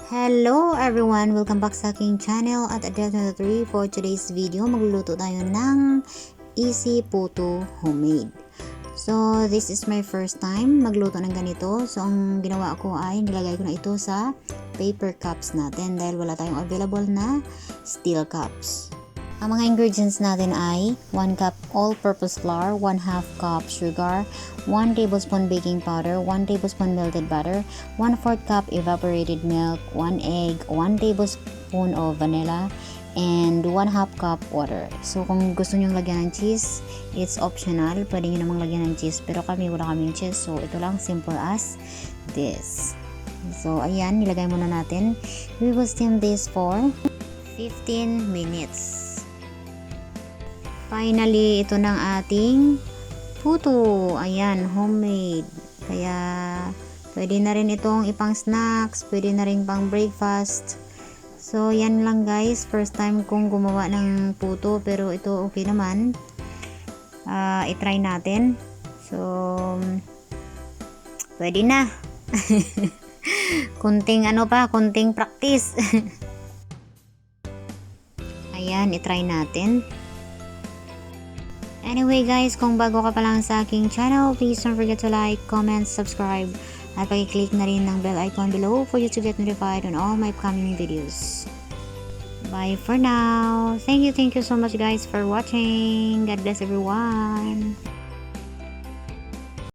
Hello everyone! Welcome back sa aking channel at adelle23. For today's video, magluluto tayo ng easy puto homemade. So, this is my first time magluto ng ganito. So, ang ginawa ko ay nilagay ko na ito sa paper cups natin dahil wala tayong available na steel cups. Ang mga ingredients natin ay 1 cup all-purpose flour, 1/2 cup sugar, 1 tablespoon baking powder, 1 tablespoon melted butter, 1/4 cup evaporated milk, 1 egg, 1 tablespoon of vanilla, and 1/2 cup water. So kung gusto nyo lagyan ng cheese, it's optional. Pwede nyo namang lagyan ng cheese, pero kami wala kaming cheese. So ito lang, simple as this. So ayan, nilagay muna natin. We will steam this for 15 minutes. Finally, ito ng ating puto. Ayan, homemade. Kaya, pwede na rin itong ipang snacks, pwede na rin pang breakfast. So, yan lang guys. First time kong gumawa ng puto, pero ito okay naman. I-try natin. So, pwede na. Kunting kunting practice. Ayan, i-try natin. Anyway guys, kung bago ka pa lang sa aking channel, please don't forget to like, comment, subscribe, at pag-click na rin ng bell icon below for you to get notified on all my upcoming videos. Bye for now. Thank you so much guys for watching. God bless everyone.